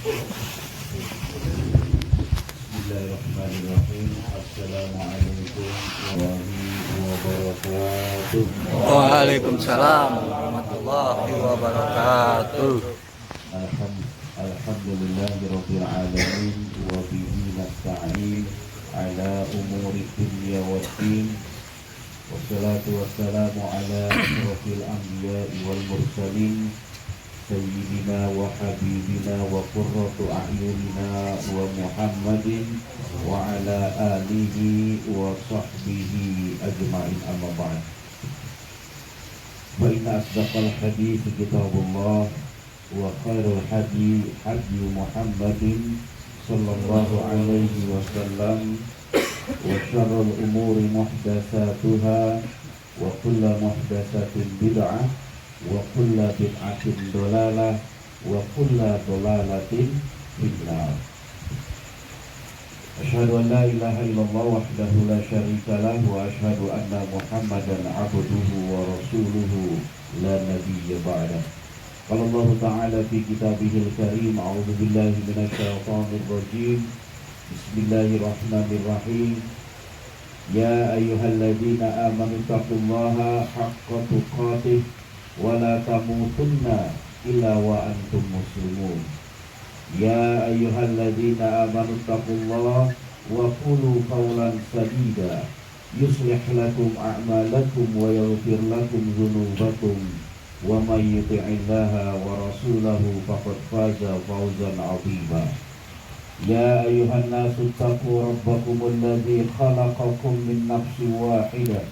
Bismillahirrahmanirrahim. Assalamualaikum warahmatullahi wabarakatuh. Waalaikumsalam warahmatullahi wabarakatuh. Alhamdulillahirabbil alamin wa bihi nasta'in ala umuri dunya waddin. Wassalatu wassalamu ala asyrafil anbiya'i wal mursalin sayyidina wa habibina wa qurratu a'yunina wa Muhammadin wa ala alihi wa sahbihi ajma'in, amma ba'd. Fa inna asdaqal hadits kitabullah wa khairul hadi Muhammadin sallallahu alaihi wasallam wa syarrul umuri muhdatsatuha wa kullu muhdatsatin bid'ah wa kullu bid'atin dhalalah wa kullu dhalalatin finnar. Asyhadu an la ilaha illallah wahdahu la syarika lah wa asyhadu anna Muhammadan abduhu wa rasuluhu la nabiyya ba'dah. Qala Allah Ta'ala fi kitabihil karim, a'udzu billahi minasy syaithanir rajim. Bismillahirrahmanirrahim. Ya ayyuhalladzina amanu taqullaha haqqa tuqatih wa la tamutunna illa wa antum muslimun. Ya ayyuhalladzina amanu taqullaha wa qulu qawlan sadida yuslih lakum a'malakum wa yaghfir lakum dzunubakum wa may yuti'illaha wa rasulahu faqad faza fawzan 'azima. Ya ayyuhan nasu taqu rabbakum alladzi khalaqakum min nafsin wahidah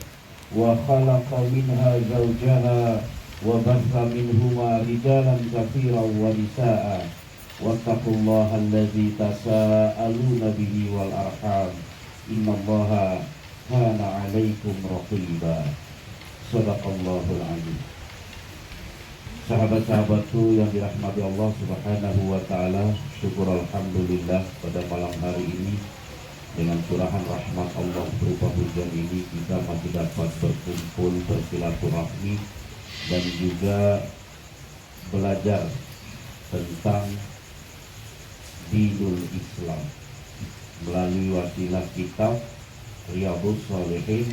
wa khalaqa minha zawjaha wa batha minhuma rijalan katsiran wa nisaa'a wattaqullaha alladzi tasaaluna bihi wal arham innallaha kana 'alaikum raqiba. Shadaqallahul 'azim. Sahabat-sahabatku yang dirahmati Allah Subhanahu wa Ta'ala, syukur alhamdulillah pada malam hari ini dengan curahan rahmat Allah berupa hujan ini kita masih dapat berkumpul, bersilaturahmi dan juga belajar tentang dinul Islam melalui wasilah kitab Riyadhus Shalihin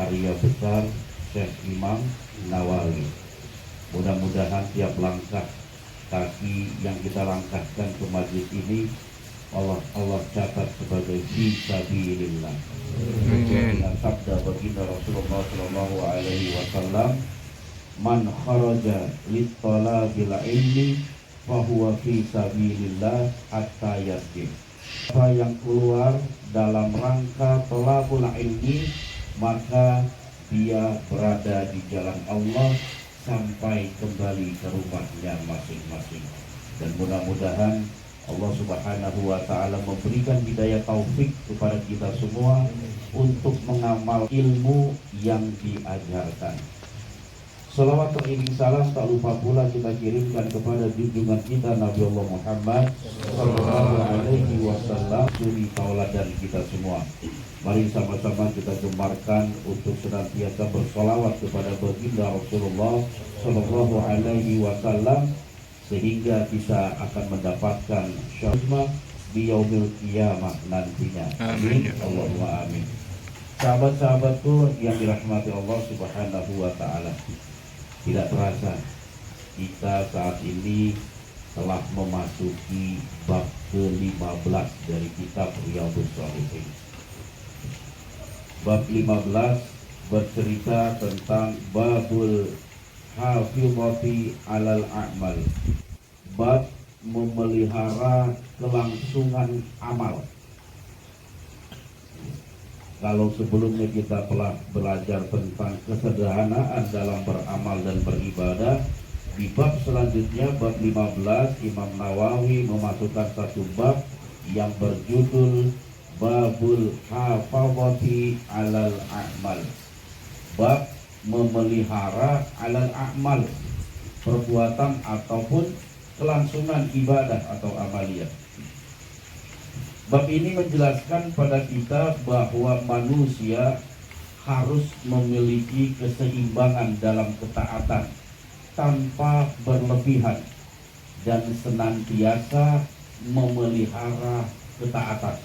karya besar Syekh Imam Nawawi. Mudah-mudahan tiap langkah kaki yang kita langkahkan ke majlis ini Allah catat sebagai fisabilillah. Dengan sabda baginda Rasulullah sallallahu alaihi wasallam, man kharaja lit-talabil ilmi fahuwa fisabilillah hatta yasjid. Siapa yang keluar dalam rangka thalabul ilmi, maka dia berada di jalan Allah sampai kembali ke rumahnya masing-masing. Dan mudah-mudahan Allah Subhanahu wa Ta'ala memberikan hidayah taufik kepada kita semua untuk mengamal ilmu yang diajarkan. Salawat teriring salam tak lupa pula kita kirimkan kepada junjungan kita Nabi Allah Muhammad sallallahu alaihi wasallam, suri tauladan kita semua. Mari sama-sama kita gemarkan untuk senantiasa bersolawat kepada baginda Rasulullah sallallahu alaihi wasallam sehingga kita akan mendapatkan syafaat di yaumil qiyamah nantinya. Amin. Allahumma amin. Sahabat-sahabatku yang dirahmati Allah Subhanahu wa Ta'ala, tidak terasa kita saat ini telah memasuki bab ke-15 dari kitab Riyadhus Shalihin. Bab 15 bercerita tentang babul hafizati alal a'mal, bab memelihara kelangsungan amal. Kalau sebelumnya kita telah belajar tentang kesederhanaan dalam beramal dan beribadah, di bab selanjutnya bab 15 Imam Nawawi memasukkan satu bab yang berjudul babul hafazati alal a'mal, bab memelihara alal a'mal, perbuatan ataupun kelangsungan ibadah atau amaliyah. Bab ini menjelaskan pada kita bahwa manusia harus memiliki keseimbangan dalam ketaatan tanpa berlebihan dan senantiasa memelihara ketaatan.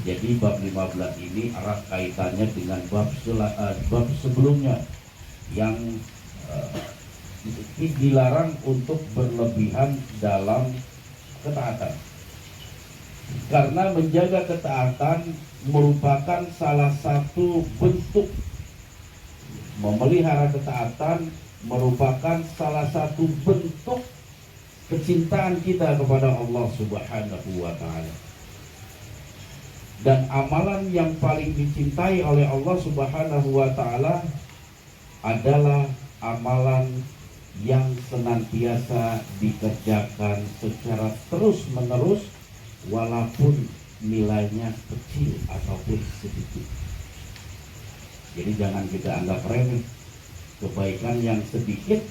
Jadi bab 15 ini erat kaitannya dengan bab sebelumnya yang dilarang untuk berlebihan dalam ketaatan. Karena menjaga ketaatan merupakan salah satu bentuk, memelihara ketaatan merupakan salah satu bentuk kecintaan kita kepada Allah Subhanahu wa Ta'ala. Dan amalan yang paling dicintai oleh Allah Subhanahu wa Ta'ala adalah amalan yang senantiasa dikerjakan secara terus-menerus, walaupun nilainya kecil ataupun sedikit. Jadi jangan kita anggap remeh kebaikan yang sedikit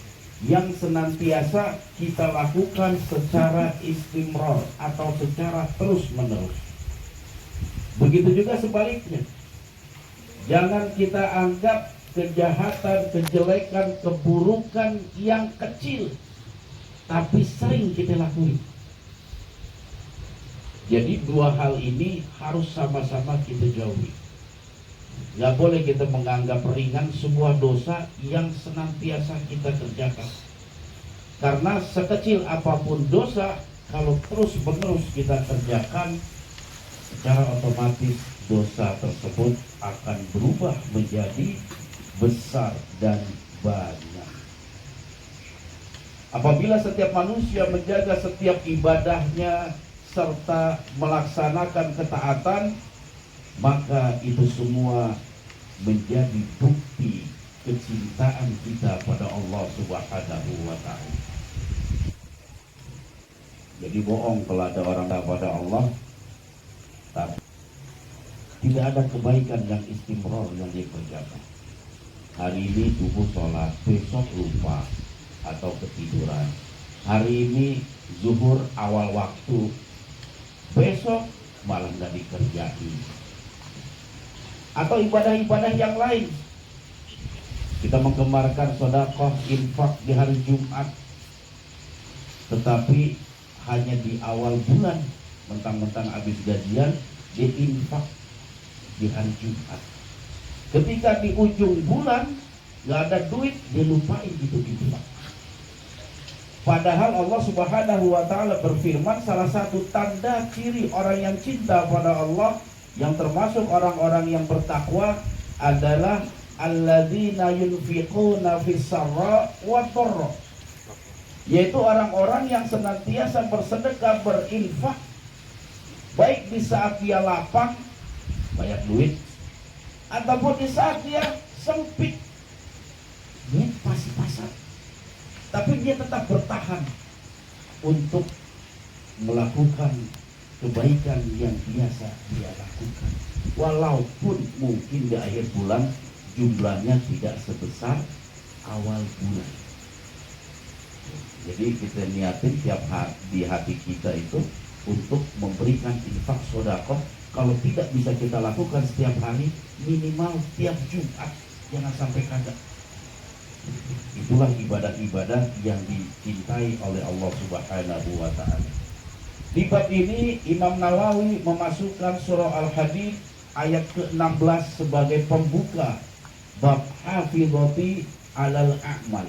yang senantiasa kita lakukan secara istimrar atau secara terus-menerus. Begitu juga sebaliknya. Jangan kita anggap kejahatan, kejelekan, keburukan yang kecil tapi sering kita lakukan. Jadi dua hal ini harus sama-sama kita jauhi. Gak boleh kita menganggap ringan sebuah dosa yang senantiasa kita kerjakan. Karena sekecil apapun dosa, kalau terus-menerus kita kerjakan, secara otomatis dosa tersebut akan berubah menjadi besar dan banyak. Apabila setiap manusia menjaga setiap ibadahnya serta melaksanakan ketaatan, maka itu semua menjadi bukti kecintaan kita pada Allah Subhanahu wa Ta'ala. Jadi bohong kalau ada orang kepada Allah tapi tidak ada kebaikan yang istimror yang dikerjakan. Hari ini tubuh sholat, besok lupa atau ketiduran. Hari ini zuhur awal waktu, besok malah nggak dikerjain. Atau ibadah-ibadah yang lain. Kita menggemarkan sedekah, infak di hari Jumat, tetapi hanya di awal bulan, mentang-mentang habis gajian, dia infak di hari Jumat. Ketika di ujung bulan nggak ada duit, dia lupain gitu-gitu. Padahal Allah Subhanahu wa Ta'ala berfirman, salah satu tanda ciri orang yang cinta pada Allah, yang termasuk orang-orang yang bertakwa, adalah alladzina yunfiquna fis-sarra wa dharra, yaitu orang-orang yang senantiasa bersedekah, berinfak, baik di saat dia lapang banyak duit ataupun di saat dia sempit, duit pas-pasan, tapi dia tetap bertahan untuk melakukan kebaikan yang biasa dia lakukan, walaupun mungkin di akhir bulan jumlahnya tidak sebesar awal bulan. Jadi kita niatin tiap hari di hati kita itu untuk memberikan infak sedekah. Kalau tidak bisa kita lakukan setiap hari, minimal tiap Jumat, jangan sampai kagak. Itulah ibadah-ibadah yang dicintai oleh Allah Subhanahu wa Ta'ala. Di bab ini Imam Nawawi memasukkan surah Al-Hadid ayat ke-16 sebagai pembuka bab hafizati alal a'mal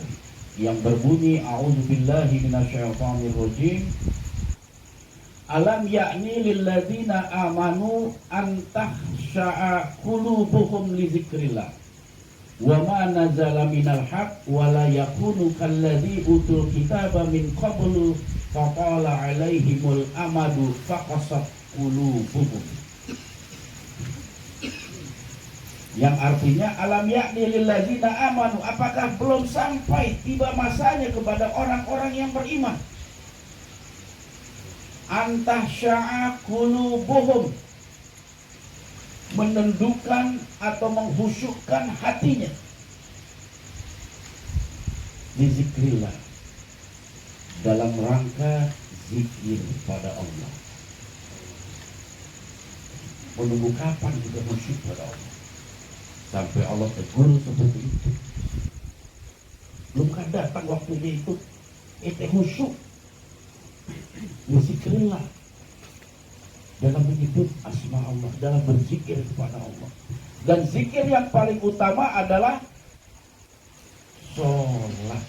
yang berbunyi a'udzubillahi minasyaitonir rajim. Alam ya'ni lilladzina amanu an tahsha'a qulubuhum li dzikrillah wa ma nazala minal haqq wa la yakunu kalladzi utul kitaba min qablu faqala alaihimul amadu faqasat qulubuhum, yang artinya alam yakni lilladzina amanu, apakah belum sampai tiba masanya kepada orang-orang yang beriman, antah sya'a qulubuhum, menundukkan atau menghusyukkan hatinya, bizikrillah, dalam rangka zikir pada Allah. Menunggu kapan kita khusyuk pada Allah sampai Allah tegur seperti itu? Belum kan datang waktunya itu, khusyuk. Berzikirlah dalam menyebut asma Allah, dalam berzikir kepada Allah. Dan zikir yang paling utama adalah sholat.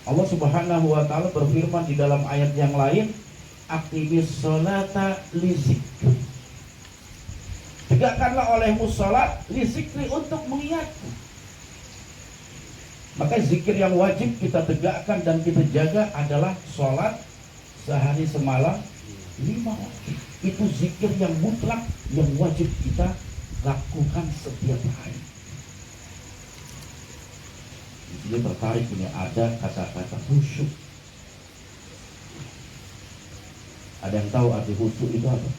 Allah Subhanahu wa ta'ala berfirman di dalam ayat yang lain, aqimis sholata li zikri. Tegakkanlah olehmu sholat li zikri, untuk mengingatku. Maka zikir yang wajib kita tegakkan dan kita jaga adalah sholat sehari semalam 5 waktu. Itu zikir yang mutlak, yang wajib kita lakukan setiap hari. Di sini tertarik ini ada kata-kata khusyuk. Ada yang tahu arti khusyuk itu apa?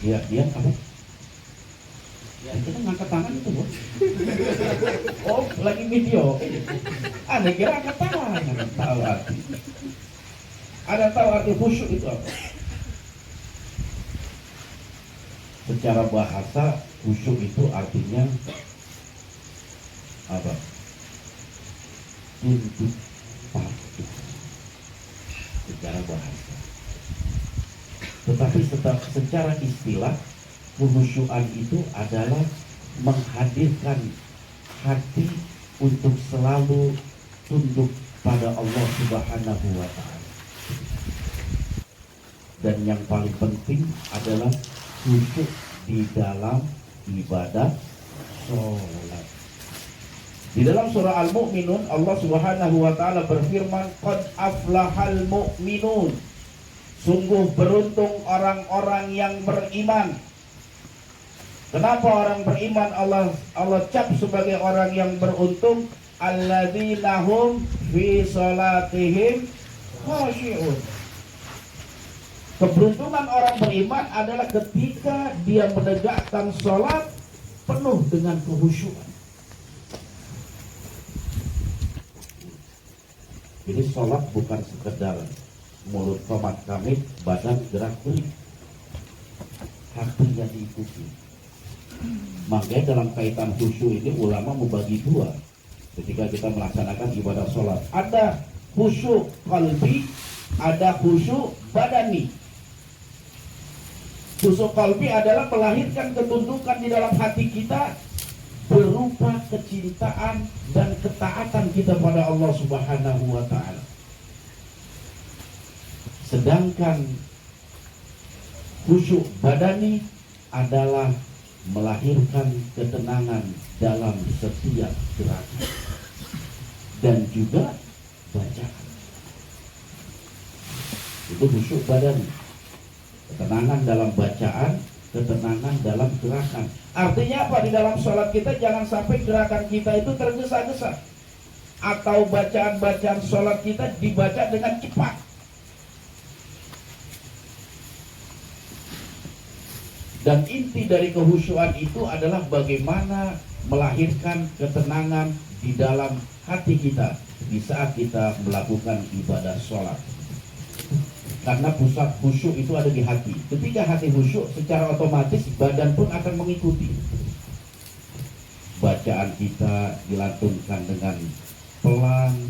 Ya, dia apa? Ya, kita ngangkat tangan itu, Bos. Oh, lagi video. Ada kira angkat tangan, tahu arti. Ada tahu arti khusyuk itu apa? Secara bahasa khusyuk itu artinya apa? Tunduk patuh. Secara bahasa. Tetapi secara istilah, khusyukan itu adalah menghadirkan hati untuk selalu tunduk pada Allah Subhanahu wa ta'ala. Dan yang paling penting adalah khusyuk di dalam ibadah sholat. Di dalam surah Al-Mu'minun, Allah Subhanahu wa ta'ala berfirman, qad aflahal mu'minun. Sungguh beruntung orang-orang yang beriman. Kenapa orang beriman Allah cap sebagai orang yang beruntung? Alladzina hum fi salatihim khashi'un. Keberuntungan orang beriman adalah ketika dia menegakkan sholat penuh dengan kehusyukan. Jadi sholat bukan sekedar mulut komat kamit, badan gerak gerik, hatinya diikuti. Makanya dalam kaitan khusyuk ini ulama membagi dua ketika kita melaksanakan ibadah sholat. Ada khusyuk qalbi, ada khusyuk badani. Khusyuk qalbi adalah melahirkan ketundukan di dalam hati kita berupa kecintaan dan ketaatan kita pada Allah Subhanahu wa ta'ala. Sedangkan khusyuk badani adalah melahirkan ketenangan dalam setiap gerakan dan juga bacaan. Itu khusyuk badani. Ketenangan dalam bacaan, ketenangan dalam gerakan. Artinya apa? Di dalam sholat kita jangan sampai gerakan kita itu tergesa-gesa, atau bacaan-bacaan sholat kita dibaca dengan cepat. Dan inti dari kehusyuan itu adalah bagaimana melahirkan ketenangan di dalam hati kita di saat kita melakukan ibadah sholat. Karena pusat khusyuk itu ada di hati. Ketika hati khusyuk, secara otomatis badan pun akan mengikuti. Bacaan kita dilantunkan dengan pelan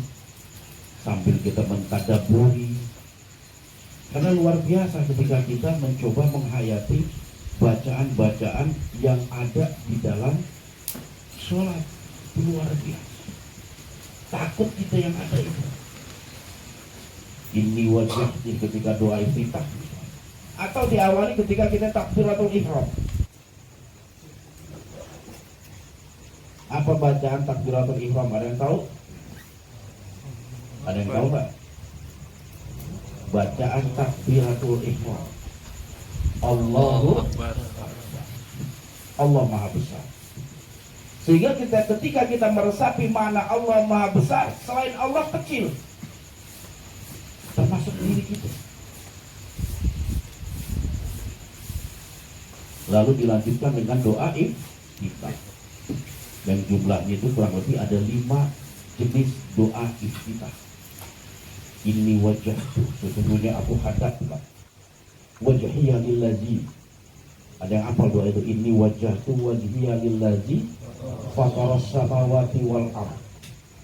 sambil kita mentadaburi. Karena luar biasa ketika kita mencoba menghayati bacaan-bacaan yang ada di dalam sholat. Luar biasa. Takut kita yang ada itu. Ini wajah ketika doa iftitah, atau diawali ketika kita takbiratul ihram. Apa bacaan takbiratul ihram? Ada yang tahu? Ada yang tahu nggak? Bacaan takbiratul ihram, Allahu Akbar, Allah Maha Besar. Sehingga ketika kita meresapi mana Allah Maha Besar, selain Allah kecil, termasuk diri kita. Lalu dilanjutkan dengan doa iftitah. Dan jumlahnya itu kurang lebih ada 5 jenis doa iftitah. Ini wajah itu, sesungguhnya aku hadapkan wajhiya lillazi. Ada yang hafal doa itu? Ini wajah itu wajhiya lillazi fataras samawati wal ardh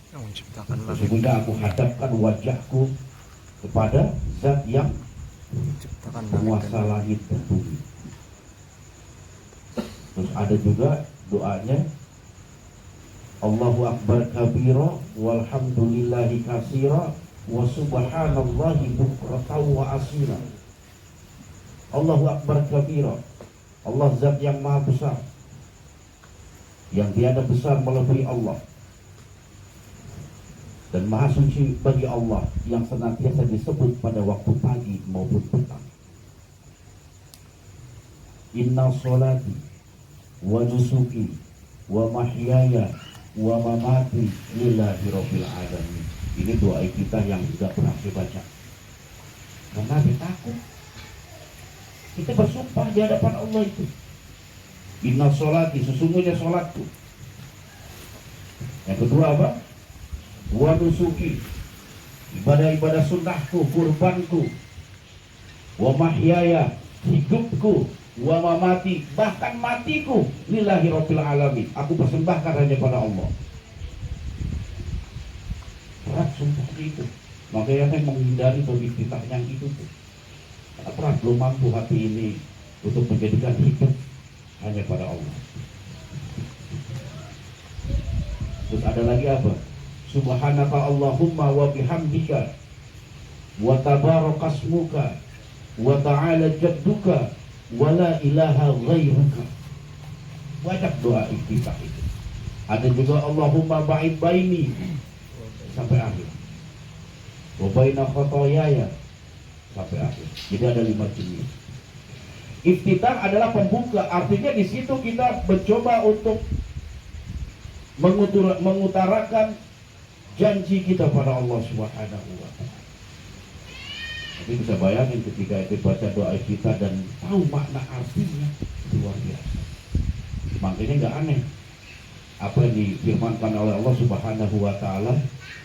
Yang menciptakan langit, Sesungguhnya aku hadapkan wajahku kepada zat yang menciptakan langit penguasa dan langit dan bumi. Terus ada juga doanya, Allahu Akbar kabira walhamdulillahi katsira wa subhanallahi bukratan wa asira. Allahu Akbar kabira, Allah zat yang maha besar, yang tiada besar melebihi Allah, dan maha suci bagi Allah yang senantiasa disebut pada waktu pagi maupun petang. Inna sholati wa nusuki wa mahyaya wa mamati lillahi rabbil alamin. Ini doa kita yang tidak pernah saya baca karena kita takut. Kita bersumpah di hadapan Allah itu, inna sholati, sesungguhnya sholatku. Yang kedua apa? Wa nusuki, ibadah-ibadah sunnahku, kurbanku. Wa mahyaya, hidupku. Wa mamati, bahkan matiku, lillahi rabbil alamin, aku persembahkan hanya pada Allah. Berat sumpah itu. Makanya saya menghindari bagi kita yang itu tuh. Karena pernah belum mampu hati ini untuk menjadikan hidup hanya pada Allah. Terus ada lagi apa? Subhanaka Allahumma wa bihamdika wa tabarakasmuka wa ta'ala jadduka wa la ilaha ghairuka. Banyak doa iftitah itu. Ada juga Allahumma ba'id baini sampai akhir. Wa baina khotoyaya sampai akhir. Jadi ada 5 jenis. Iftitah adalah pembuka, artinya di situ kita mencoba untuk mengutarakan janji kita pada Allah Subhanahu wa Ta'ala. Jadi bisa bayangin ketika itu baca doa kita dan tahu makna artinya, luar biasa. Makanya nggak aneh apa yang difirmankan oleh Allah Subhanahu wa Ta'ala,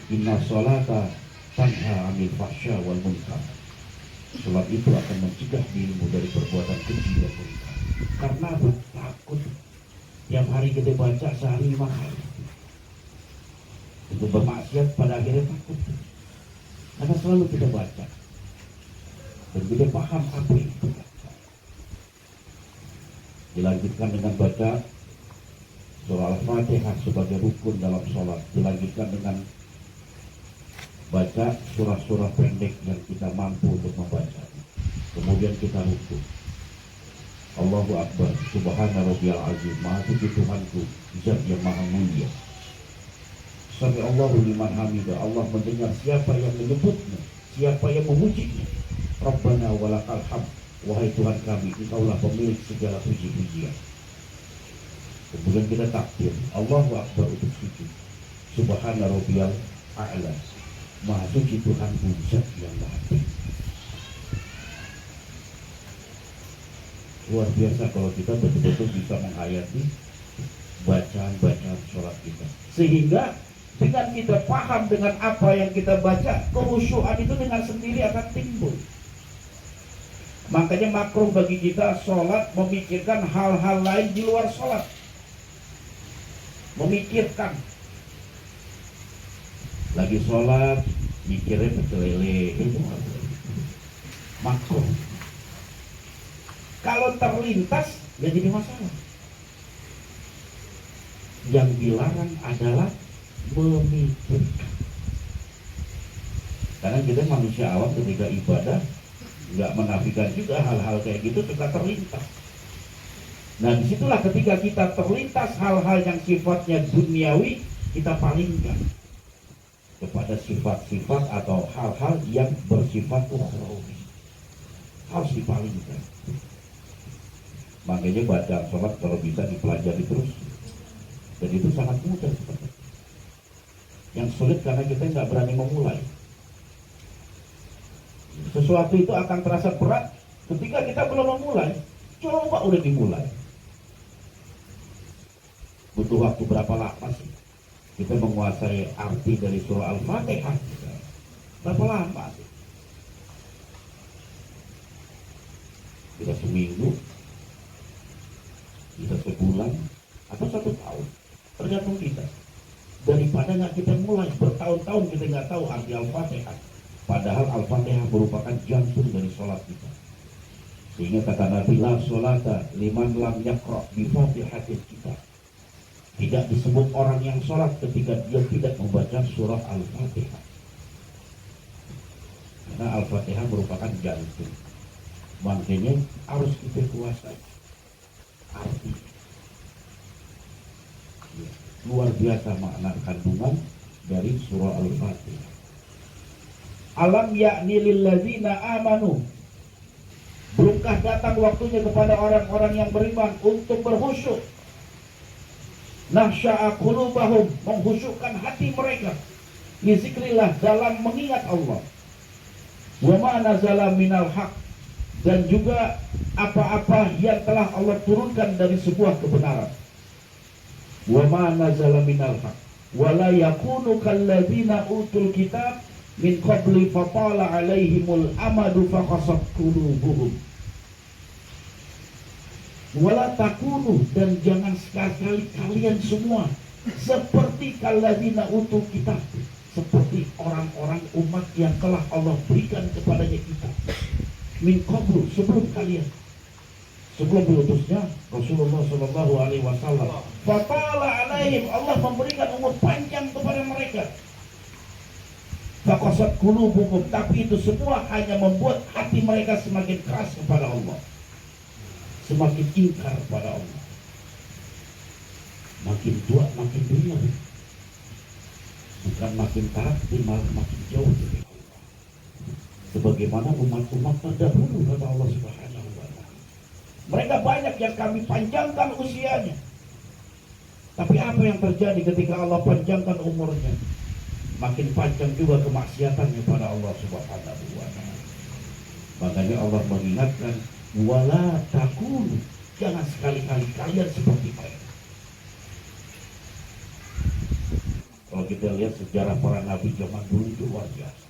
inna sholata tanha 'anil fahsya wal munkar. Salat itu akan mencegah dirimu dari perbuatan keji dan munkar. Karena apa? Takut. Tiap hari kita baca sehari 5 kali. Itu bermaksiat pada akhirnya takut. Karena selalu kita baca dan kita paham apa yang kita baca. Dilanjutkan dengan baca surah Al-Fatihah sebagai rukun dalam sholat. Dilanjutkan dengan baca surah-surah pendek yang kita mampu untuk membaca. Kemudian kita rukun. Allahu Akbar, Subhana Rabbiyal Azim, Maha Suci Tuhanku, Zat yang Maha Mulia. Sami Allahu liman hamidah, Allah mendengar siapa yang menyebutnya, siapa yang memujinya. Rabbana walakal hamd, wahai Tuhan kami, Engkaulah pemilik segala puji-pujian. Kemudian kita takbir, Allahu Akbar untuk sujud. Subhana Rabbiyal A'la, Maha Suci Tuhanku, Zat yang Maha Tinggi. Luar biasa kalau kita betul-betul bisa menghayati bacaan-bacaan sholat kita. Sehingga dengan kita paham dengan apa yang kita baca, kehusyuan itu dengan sendiri akan timbul. Makanya makruh bagi kita sholat memikirkan hal-hal lain di luar sholat. Memikirkan. Lagi sholat, mikirnya pecel lele, itu makruh. Kalau terlintas, ya jadi masalah. Yang dilarang adalah memikirkan. Karena kita manusia awam ketika ibadah nggak menafikan juga hal-hal kayak gitu suka terlintas. Nah disitulah ketika kita terlintas hal-hal yang sifatnya duniawi, kita palingkan kepada sifat-sifat atau hal-hal yang bersifat ukhrawi. Harus dipalingkan. Makanya baca sholat kalau bisa dipelajari terus, dan itu sangat mudah seperti itu. Yang sulit karena kita nggak berani memulai. Sesuatu itu akan terasa berat ketika kita belum memulai. Coba udah dimulai, butuh waktu berapa lama sih kita menguasai arti dari surah Al-Fatihah? Berapa lama sih? Kita seminggu, kita sebulan, atau 1 tahun, tergantung kita. Daripada Makanya kita mulai bertahun-tahun kita nggak tahu arti Al-Fatihah. Padahal Al-Fatihah merupakan jantung dari sholat kita. Sehingga kata Nabi, la sholata liman lam yaqra bi Fatihatil kitab. Tidak disebut orang yang sholat ketika dia tidak membaca surah Al-Fatihah. Karena Al-Fatihah merupakan jantung. Makanya harus kita kuasai arti. Ya, luar biasa makna kandungan dari surah Al-Fatihah. Alam yakni lilladzina amanu. Belumkah datang waktunya kepada orang-orang yang beriman untuk berkhusyuk? Nahsya'a qulubahum, mengkhusyukkan hati mereka. Lizikrillah, dalam mengingat Allah. Wa ma nazala minal haq, dan juga apa-apa yang telah Allah turunkan dari sebuah kebenaran. Wa ma nazala minal haq wa la yakunu kalladzina utul kitab min qabli fatala alaihimul amadu faqasat qulubuhum. Wala takunu, dan jangan sekali-kali kalian semua seperti kalladzina utul kitab, seperti orang-orang umat yang telah Allah berikan kepadanya kitab. Min qablu, sebelum kalian, sebelum diutusnya Rasulullah Shallallahu Alaihi Wasallam. Fatala alaihim, Allah memberikan umur panjang kepada mereka. Faqasat qulubuhum, tapi itu semua hanya membuat hati mereka semakin keras kepada Allah, semakin ingkar pada Allah. Makin tua makin dunia, bukan makin taat, malah makin jauh dari Allah. Sebagaimana umat-umat terdahulu, kata Allah Subhanahu wa Ta'ala. Mereka banyak yang kami panjangkan usianya, tapi apa yang terjadi ketika Allah panjangkan umurnya? Makin panjang juga kemaksiatannya pada Allah Subhanahu wa Ta'ala. Makanya Allah mengingatkan, wala takunu, jangan sekali-kali kalian seperti mereka. Kalau kita lihat sejarah para nabi zaman dulu itu luar biasa.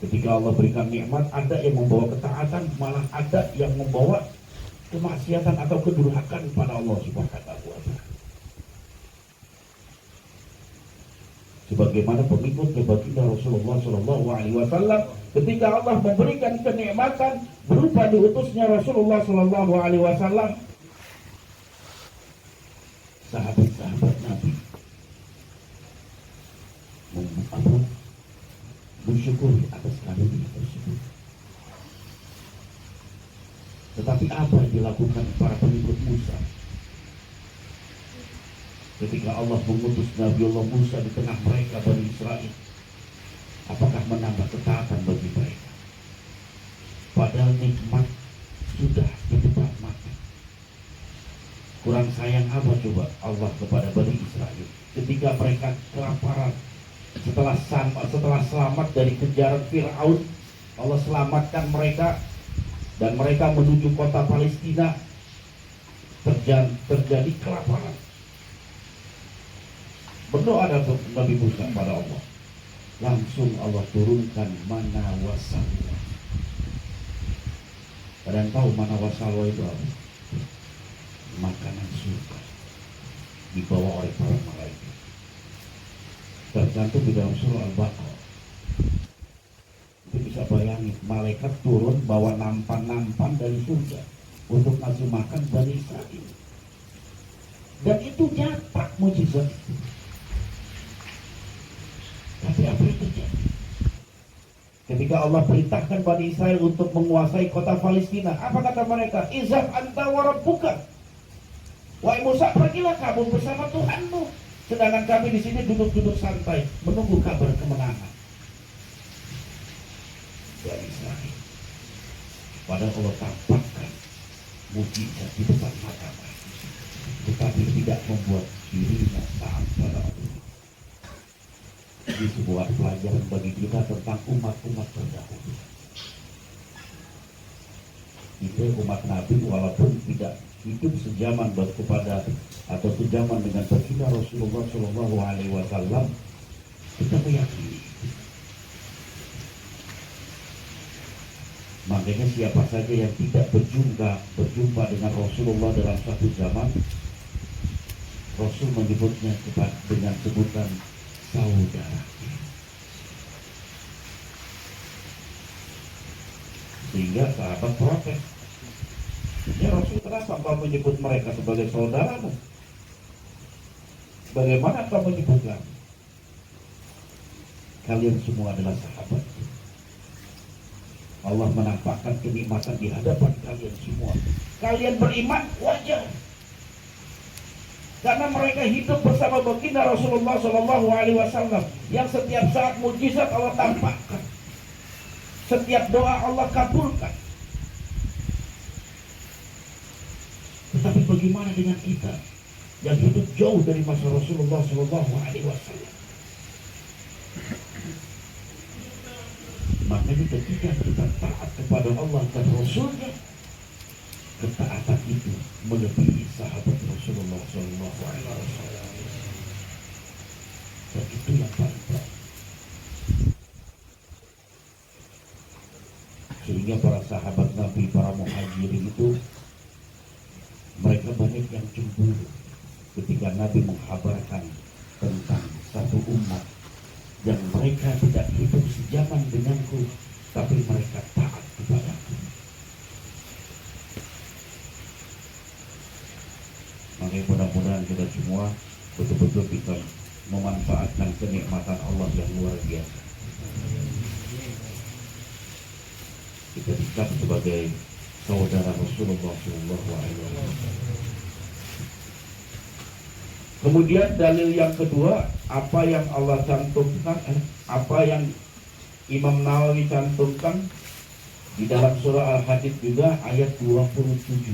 Ketika Allah berikan nikmat, ada yang membawa ketaatan, malah ada yang membawa kemaksiatan atau kedurhakan pada Allah Subhanahu wa Ta'ala. Sebagaimana pengikutnya baginda Rasulullah Shallallahu Alaihi Wasallam, ketika Allah memberikan kenikmatan berupa diutusnya Rasulullah Shallallahu Alaihi Wasallam, sahabat-sahabat Nabi bersyukuri atas karunia tersebut. Tetapi apa yang dilakukan para pengikut Musa ketika Allah mengutus Nabi Allah Musa di tengah mereka Bani Israel? Apakah menambah ketaatan bagi mereka? Padahal nikmat sudah di depan mata. Kurang sayang apa coba Allah kepada Bani Israel ketika mereka kelaparan? Setelah selamat dari kejaran Fir'aun, Allah selamatkan mereka dan mereka menuju kota Palestina. Terjadi kelaparan. Berdoa Nabi Musa pada Allah, langsung Allah turunkan mana wasalwa. Kalian tahu mana wasalwa itu apa? Makanan surga dibawa oleh para malaikat. Tercantum di dalam surah Al-Baqarah. Itu bisa bayangin, malaikat turun bawa nampan-nampan dari surga untuk ngasih makan Bani Israil. Dan itu nyata mujizat itu. Tapi apa yang terjadi? Ketika Allah perintahkan Bani Israel untuk menguasai kota Palestina, apa kata mereka? Izhab anta wa rabbuka. Wahai Musa, pergilah kamu bersama Tuhanmu, sedangkan kami di sini duduk-duduk santai menunggu kabar kemenangan. Bani Israel, padahal Allah tampakkan mujizat di depan mata mereka, tetapi tidak membuat dirinya taat pada Allah. Ini sebuah pelajaran bagi kita tentang umat-umat terdahulu. Itu umat Nabi walaupun tidak hidup sejaman kepada atau sejaman dengan baginda Rasulullah Shallallahu Alaihi Wasallam, kita meyakini. Makanya siapa saja yang tidak berjumpa dengan Rasulullah dalam suatu zaman, Rasul menyebutnya dengan sebutan saudara. Sehingga sahabat protes. Ya Rasul, kenapa kau menyebut mereka sebagai saudaramu? Bagaimana kau menyebutkan? Kalian semua adalah sahabat. Allah menampakkan kenikmatan di hadapan kalian semua. Kalian beriman wajar. Karena mereka hidup bersama baginda Rasulullah SAW yang setiap saat mujizat Allah tampakkan. Setiap doa Allah kabulkan. Tetapi bagaimana dengan kita yang hidup jauh dari masa Rasulullah SAW? Makanya ketika kita taat kepada Allah dan Rasulnya, ketaatan itu melebihi sahabat Rasulullah SAW. Dan itu yang paling baik. Sehingga para sahabat Nabi, para muhajirin itu, mereka banyak yang cemburu ketika Nabi menghabarkan tentang satu umat yang mereka tidak hidup sejaman denganku, tapi mereka taat kepadaku. Makanya mudah-mudahan kita semua betul-betul bisa memanfaatkan kenikmatan Allah yang luar biasa. Kita dicap sebagai saudara Rasulullah SAW. Kemudian dalil yang kedua, apa yang Allah cantumkan, apa yang Imam Nawawi cantumkan di dalam surah Al-Hadid juga ayat 27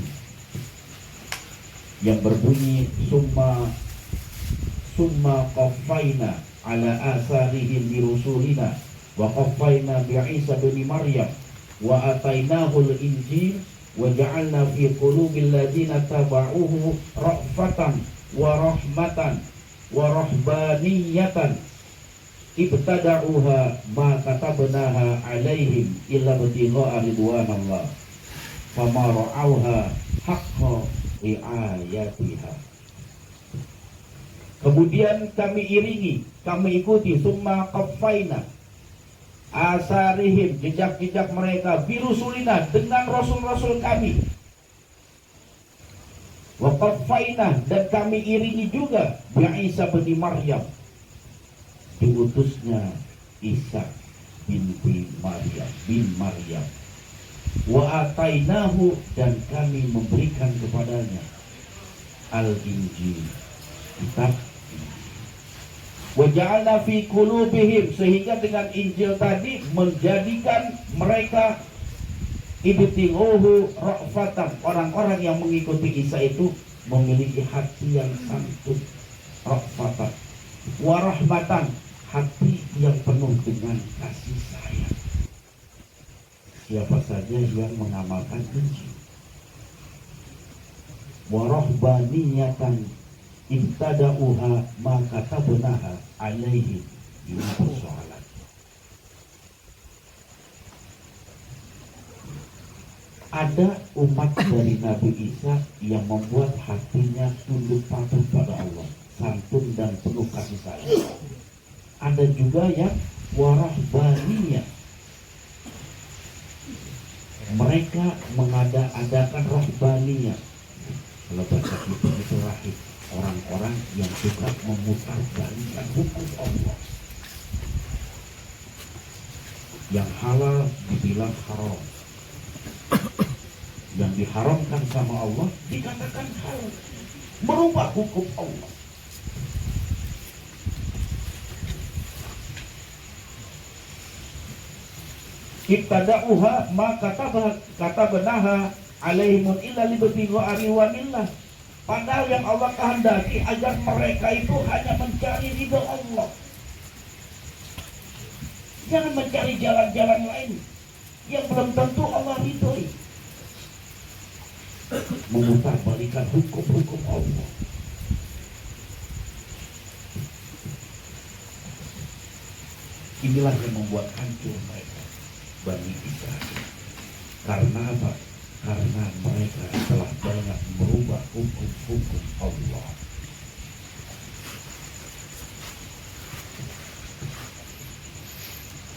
yang berbunyi summa qaffayna ala asarihim bi rusulina wa qaffayna bi Isa bin Maryam wa atainahu al-injil wa ja'alna fi qulubil ladzina taba'uhu ra'fatan wa rahmatan wa rahbaniyatan ibtada'uha ma katabnaha alaihim illa ibtigha'a ridwanillah fama ra'awha haqqa ri'ayatiha. Kemudian kami iringi, kami ikuti summa qaffayna asarihim, jejak-jejak mereka birusulina, dengan rasul-rasul kami, wa qaffayna, dan kami iringi juga bi Isa bin Maryam, diutusnya Isa bin Maryam, wa atainahu, dan kami memberikan kepadanya al-Injil, kitab, wa ja'alna fi qulubihim, sehingga dengan Injil tadi menjadikan mereka ibtighuhu ra'fatan, orang-orang yang mengikuti Isa itu memiliki hati yang santun, ra'fatan, wa rahmatan, hati yang penuh dengan kasih sayang. Siapa saja yang mengamalkan Injil. Wa rahbaniyatan ibtada'uha ma katabnaha alaihi, ini persoalan. Ada umat dari Nabi Isa yang membuat hatinya tunduk patuh pada Allah, santun dan penuh kasih sayang. Ada juga yang warahbaniyah, mereka mengadakan rahbaniyah. Kalau bahasa kita itu rahib, orang-orang yang suka memutarbalikkan hukum Allah. Yang halal dibilang haram, yang diharamkan sama Allah dikatakan halal, merubah hukum Allah. Ibtada'uha ma katabnaha alaihim illa libtigha'a ridwanillah. Padahal yang Allah kehendaki agar mereka itu hanya mencari ridho Allah. Jangan mencari jalan-jalan lain yang belum tentu Allah ridhoi. Memutarbalikkan hukum-hukum Allah. Inilah yang membuat hancur mereka, Bani Israel. Karena apa? Karena mereka telah banyak merubah hukum-hukum Allah.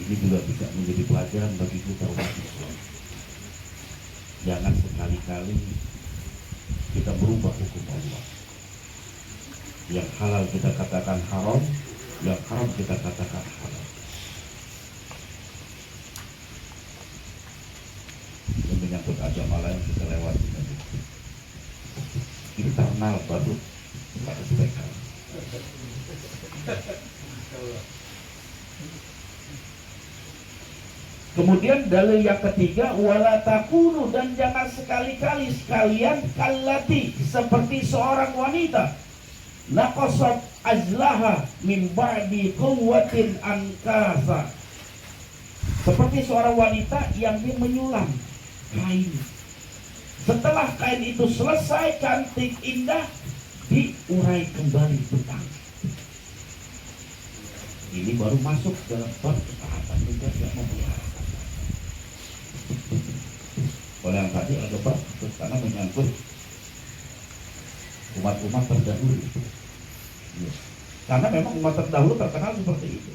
Ini juga bisa menjadi pelajaran bagi kita umat Islam. Jangan sekali-kali kita berubah hukum Allah. Yang halal kita katakan haram, yang haram kita katakan halal. Yang menyangkut agama lain kita lewati nanti. Internal baru kita respectkan. Kemudian dalil yang ketiga, wala takunu, dan jangan sekali-kali sekalian kallati, seperti seorang wanita naqasat azlaha min ba'di quwwatin ankasa, seperti seorang wanita yang dia menyulam kain. Setelah kain itu selesai cantik indah, diurai kembali benang. Ini baru masuk dalam bab ketaatan juga yang memelihara. Oleh yang tadi ada bab karena menyangkut umat-umat terdahulu. Ya. Karena memang umat terdahulu terkenal seperti itu.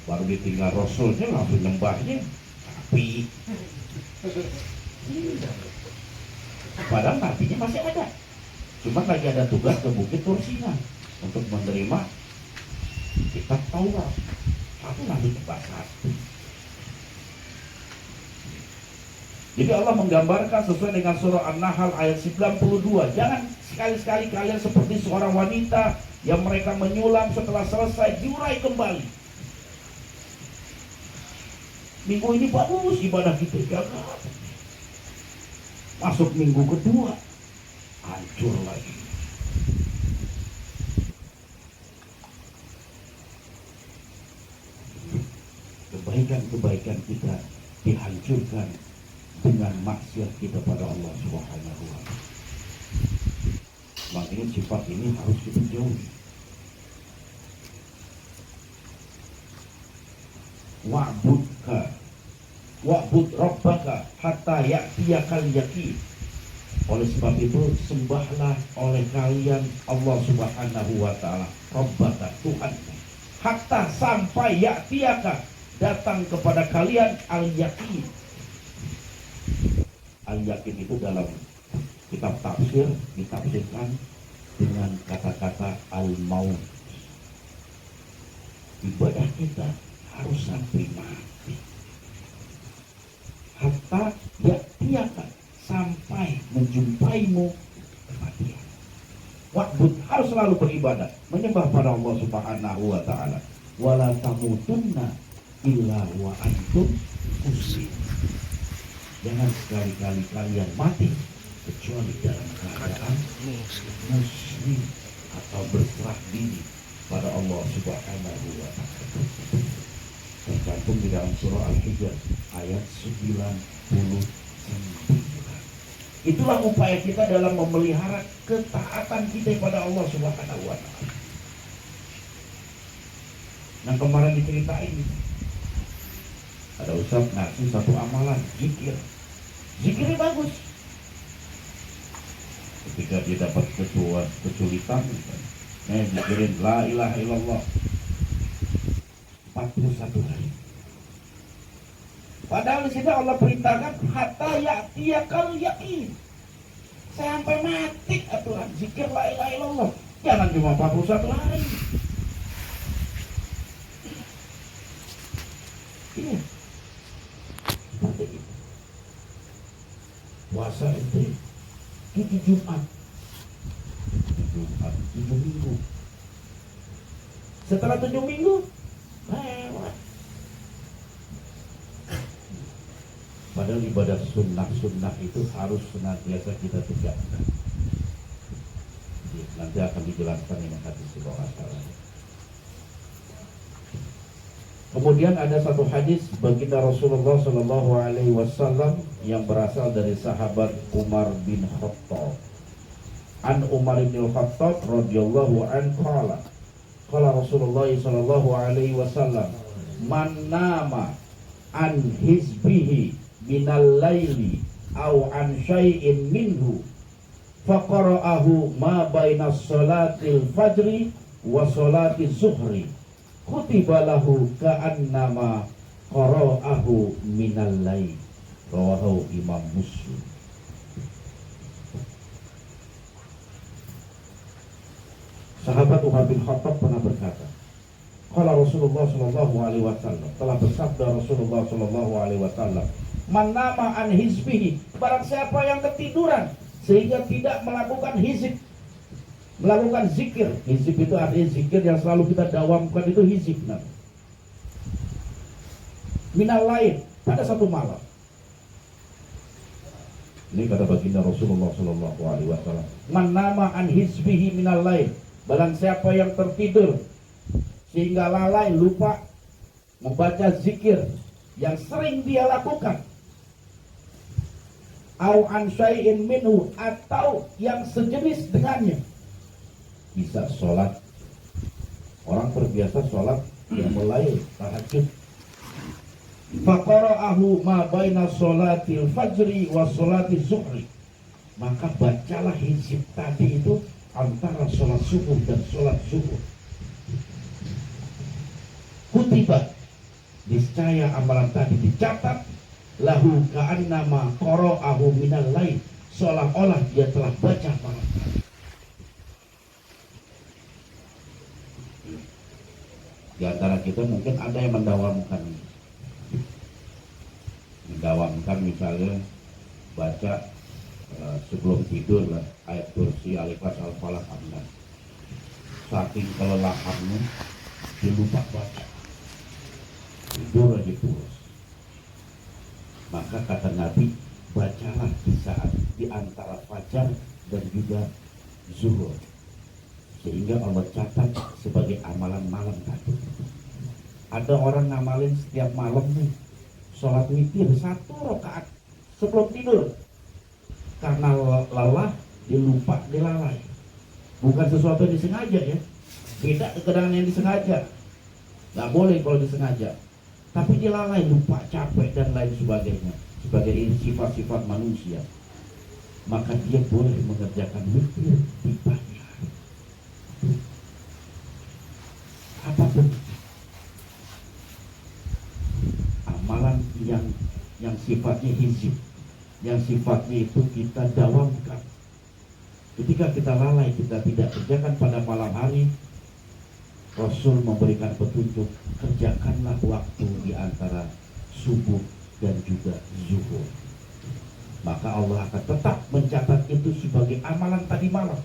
Baru ditinggal Rasulnya langsung nyembahnya api. Padahal nabinya masih ada. Cuma lagi ada tugas ke Bukit Tursina untuk menerima kitab Taurat. Aku nanti kebasar. Jadi Allah menggambarkan sesuai dengan surah An-Nahl ayat 92. Jangan sekali-sekali kalian seperti seorang wanita yang mereka menyulam setelah selesai diurai kembali. Minggu ini bagus ibadah kita, jangan. Masuk minggu kedua, hancur lagi. Kebaikan-kebaikan kita dihancurkan dengan maksiat kita pada Allah Subhanahu wa Ta'ala. Makanya sifat ini harus kita jauhi. Wa'bud rabbaka hatta ya'tiyakal yaqin. Oleh sebab itu sembahlah oleh kalian Allah Subhanahu wa Ta'ala, Rabbaka, Tuhan, hatta sampai ya'tiyaka, datang kepada kalian al-yaqin. Al-yaqin itu dalam kitab tafsir ditafsirkan dengan kata-kata al-maut. Ibadah kita harus sampai mati. Hatta ya'tiyaka, sampai menjumpaimu kematian. Wa'bud, harus selalu beribadah, menyembah pada Allah Subhanahu wa Ta'ala. Wala tamutunna illa wa antum muslimun. Jangan sekali-kali kalian mati kecuali dalam keadaan muslim atau berserah diri pada Allah Subhanahu wa Ta'ala. Tercantum di dalam surah Al-Hijr ayat 99. Itulah upaya kita dalam memelihara ketaatan kita pada Allah Subhanahu wa Ta'ala. Nah, kemarin diceritain ada ustaz ngasih satu amalan, zikir. Zikirnya bagus. Ketika dia dapat kesulitan, zikirin la ilaha illallah 41 hari. Padahal di sini Allah perintahkan hatta ya'tiyakal yaqin, sampai mati aturan zikir la ilaha illallah. Jangan cuma 41 hari. Iya. Seperti itu. Puasa itu 7 Jumat, 7 minggu. Setelah 7 minggu lewat. Padahal ibadah sunnah itu harus senantiasa kita tegakkan. Nanti akan dijelaskan dengan hadis di bawah salah. Kemudian ada satu hadis baginda Rasulullah Shallallahu Alaihi Wasallam yang berasal dari sahabat Umar bin Khattab. An Umar bin Khattab radhiyallahu anhu qala Rasulullah Shallallahu Alaihi Wasallam, man nama an hizbihi minal laili aw an syai'in minhu faqara'ahu ma baina salatil fajri wa salatiz zuhri kutiba lahu ka'annama qara'ahu minal lail. Rawahu Imam Muslim. Sahabat Umar bin Khattab pernah berkata, qala Rasulullah sallallahu alaihi wasallam, telah bersabda Rasulullah sallallahu alaihi wasallam, man nama an hizbihi, barang siapa yang ketiduran sehingga tidak melakukan hizib, melakukan zikir. Hizib itu artinya zikir yang selalu kita dawamkan, itu hizib. Minal lain, pada satu malam. Ini kata baginda Rasulullah sallallahu alaihi wasallam, man nama an hizbihi minal lain, barang siapa yang tertidur sehingga lalai, lupa membaca zikir yang sering dia lakukan, au an syai'in minhu, atau yang sejenis dengannya. Bisa sholat, orang terbiasa sholat yang mulai tahajud, faqara'ahu ma baina sholatil fajri wa sholatil zuhri, maka bacalah hizib tadi itu antara sholat subuh dan sholat zuhur. Kutiba, niscaya amalan tadi dicatat, lahu ka'annama qara'ahu minal lail, seolah-olah dia telah baca malam tadi. Di antara kita mungkin ada yang mendawamkan misalnya baca sebelum tidur lah ayat kursi, Al-Ikhlas, Al-Falaq, An-Nas. Saking kelelahannya dia lupa baca, tidur aja terus. Maka kata Nabi, bacalah di saat di antara fajar dan juga zuhur, sehingga Allah catat sebagai amalan malam tadi. Ada orang ngamalin setiap malam nih, sholat witir 1 rakaat sebelum tidur, karena lelah dia lupa, dia lalai. Bukan sesuatu yang disengaja ya, beda dengan yang disengaja. Nggak boleh kalau disengaja, tapi dia lalai, lupa, capek dan lain sebagainya, sebagai sifat-sifat manusia. Maka dia boleh mengerjakan witir di pagi hari. Apapun amalan yang sifatnya hizib, yang sifatnya itu kita dawamkan. Ketika kita lalai, kita tidak kerjakan pada malam hari, Rasul memberikan petunjuk, kerjakanlah waktu di antara subuh dan juga zuhur. Maka Allah akan tetap mencatat itu sebagai amalan tadi malam,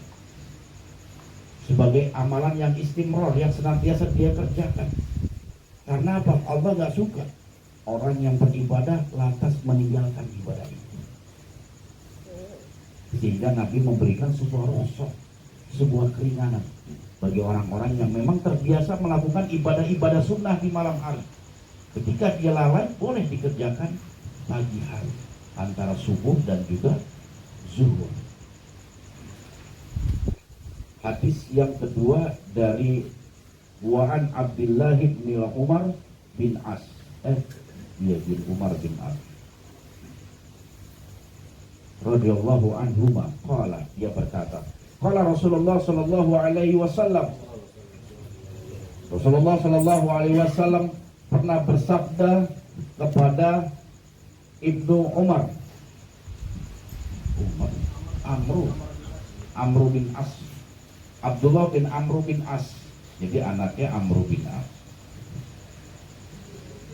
sebagai amalan yang istimror, yang senantiasa dia kerjakan. Karena apa? Allah nggak suka orang yang beribadah lantas meninggalkan ibadah itu. Sehingga Nabi memberikan sebuah rosok, sebuah keringanan bagi orang-orang yang memang terbiasa melakukan ibadah-ibadah sunnah di malam hari. Ketika dia lalai, boleh dikerjakan pagi hari antara subuh dan juga zuhur. Hadis yang kedua dari Wa'an Abdullah bin Umar bin As, bin Umar bin As radhiyallahu anhuma, qala, dia berkata, qala Rasulullah sallallahu alaihi wasallam, Rasulullah sallallahu alaihi wasallam pernah bersabda kepada Ibnu Umar, Amru bin As, Abdullah bin Amru bin As, jadi anaknya Amru bin As.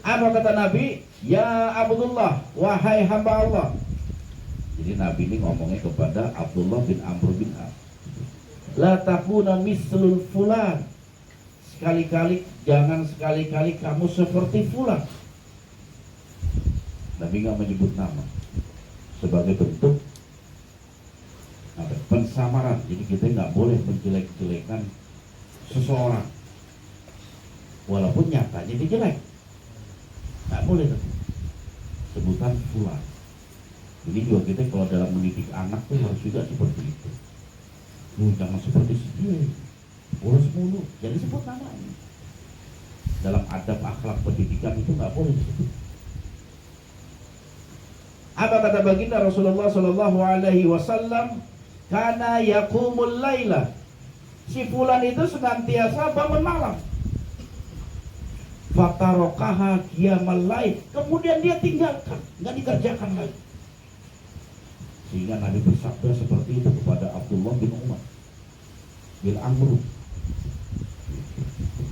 Apa kata Nabi? Ya Abdullah, wahai hamba Allah. Jadi Nabi ini ngomongnya kepada Abdullah bin Amru bin As, la takuna mislul fulan, jangan sekali-kali kamu seperti fulan. Nabi nggak menyebut nama sebagai bentuk pensamaran. Jadi kita nggak boleh menjelek-jelekan seseorang walaupun nyatanya dia jelek, nggak boleh sebutan fulan. Ini juga kita kalau dalam mendidik anak tuh harus juga seperti itu. Jangan seperti dia, urus mulu, jadi sebut namanya. Dalam adab akhlak pendidikan itu nggak boleh disebut. Apa kata baginda Rasulullah Sallallahu Alaihi Wasallam? Karena yaqumul laila, si fulan itu senantiasa bangun malam. Fatarokaha qiyamal lail, kemudian dia tinggalkan, nggak dikerjakan lagi. Sehingga Nabi bersabda seperti itu kepada Abdullah bin Umar bin Amr,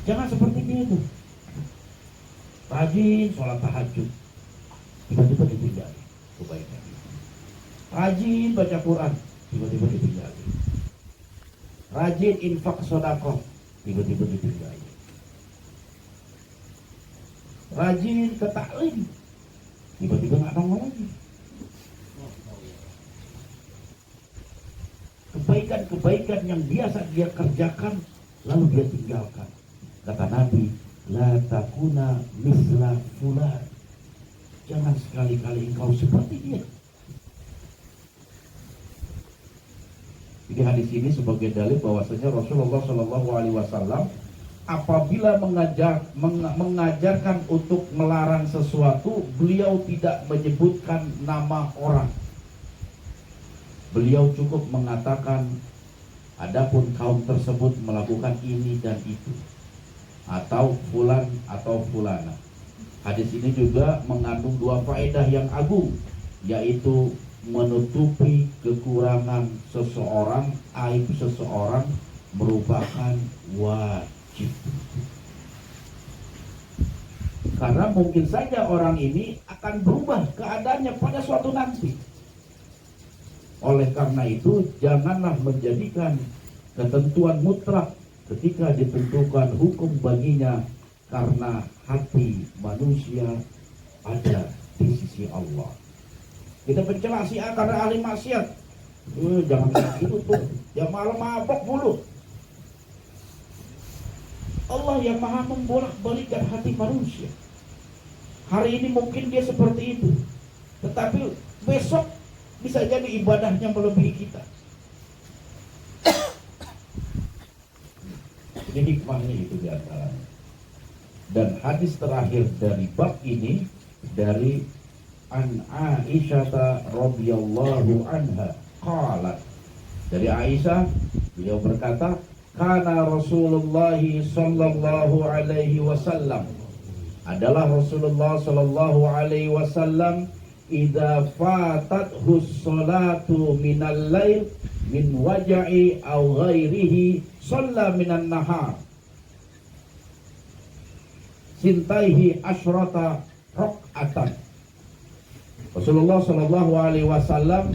jangan seperti itu. Rajin sholat tahajud, tiba-tiba ditinggali kebaikan. Rajin baca Quran, tiba-tiba ditinggali. Rajin infak sedekah, tiba-tiba ditinggali. Rajin ke taklim, tiba-tiba nggak nongol lagi. Kebaikan-kebaikan yang biasa dia kerjakan lalu dia tinggalkan. Kata Nabi, la takuna misla fulan, jangan sekali-kali engkau seperti dia. Jadi hadis ini sebagai dalil bahwasanya Rasulullah Shallallahu Alaihi Wasallam apabila mengajarkan untuk melarang sesuatu, beliau tidak menyebutkan nama orang. Beliau cukup mengatakan, adapun kaum tersebut melakukan ini dan itu, atau fulan atau fulana. Hadis ini juga mengandung dua faedah yang agung, yaitu menutupi kekurangan seseorang, aib seseorang merupakan wajib. Karena mungkin saja orang ini akan berubah keadaannya pada suatu nanti. Oleh karena itu, janganlah menjadikan ketentuan mutlak ketika ditentukan hukum baginya, karena hati manusia ada di sisi Allah. Kita mencela si A karena ahli maksiat, jangan kayak gitu tuh, ya malam mabok mulu. Allah yang maha membolak-balikkan hati manusia. Hari ini mungkin dia seperti itu, tetapi besok bisa jadi ibadahnya melebihi kita. Ini hikmahnya itu diantaranya. Dan hadis terakhir dari bab ini dari An Aisyah radhiyallahu anha qalat, dari Aisyah beliau berkata, kana Rasulullah sallallahu alaihi wasallam, adalah Rasulullah sallallahu alaihi wasallam, idza fatathu sholatu minal lail min waja'i aw ghairihi shalla minan nahar sintaihi asyrata raq'atan. Rasulullah sallallahu alaihi wasallam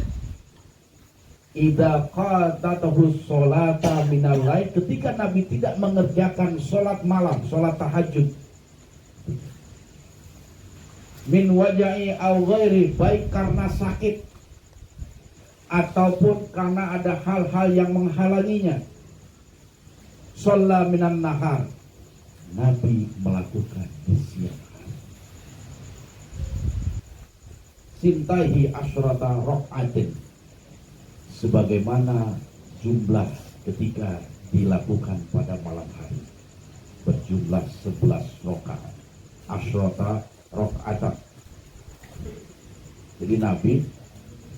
idza fatathu sholata minal lail, ketika Nabi tidak mengerjakan sholat malam, sholat tahajud, min waja'i au ghairi, baik karena sakit ataupun karena ada hal-hal yang menghalanginya, shalla minan nahar, Nabi melakukan di siang hari, sintahi asyrata raq'atin, sebagaimana jumlah ketika dilakukan pada malam hari, berjumlah 11 rakaat, asyrata rakaat. Jadi Nabi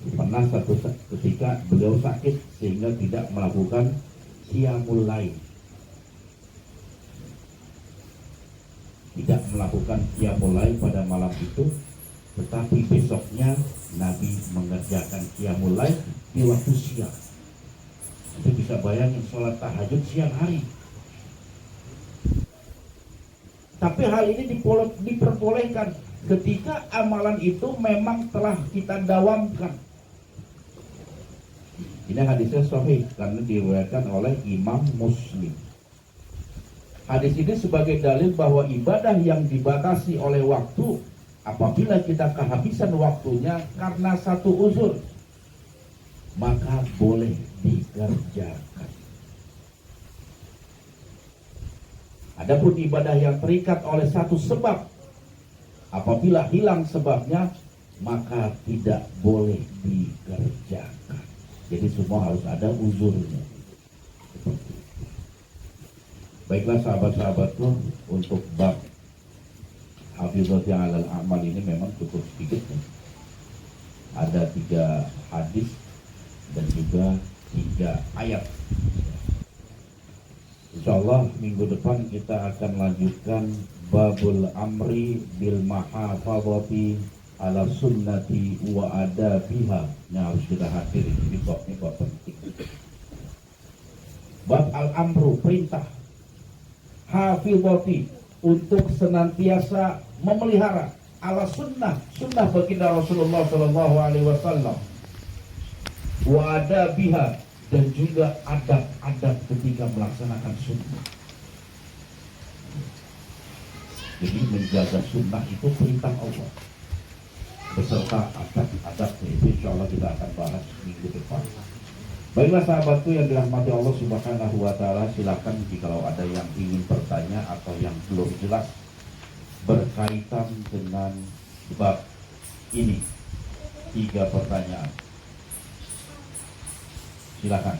pernah satu ketika beliau sakit sehingga tidak melakukan qiyamul lail, tidak melakukan qiyamul lail pada malam itu, tetapi besoknya Nabi mengerjakan qiyamul lail di waktu siang. Itu bisa bayangin sholat tahajud siang hari. Tapi hal ini diperbolehkan ketika amalan itu memang telah kita dawamkan. Ini hadisnya sahih karena diriwayatkan oleh Imam Muslim. Hadis ini sebagai dalil bahwa ibadah yang dibatasi oleh waktu, apabila kita kehabisan waktunya karena satu uzur, maka boleh dikerjakan. Adapun ibadah yang terikat oleh satu sebab, apabila hilang sebabnya, maka tidak boleh dikerjakan. Jadi semua harus ada uzurnya. Baiklah sahabat-sahabatku, untuk bab hafizati alal amal ini memang cukup sedikit ya. Ada 3 hadis dan juga 3 ayat. Insya Allah minggu depan kita akan lanjutkan babul amri bil mahafadhati ala sunnati wa adabiha. Ini harus kita hadiri, ini kok penting. Bab al-amru, perintah, hafidhati, untuk senantiasa memelihara ala sunnah baginda Rasulullah Shallallahu Alaihi Wasallam, wa adabiha, dan juga adab-adab ketika melaksanakan sunnah. Jadi menjaga sunnah itu perintah Allah beserta adab-adab, itu insya Allah kita akan bahas minggu depan. Baiklah sahabatku yang dirahmati Allah Subhanahu wa Ta'ala, silakan jikalau ada yang ingin bertanya atau yang belum jelas berkaitan dengan bab ini, 3 pertanyaan, silakan.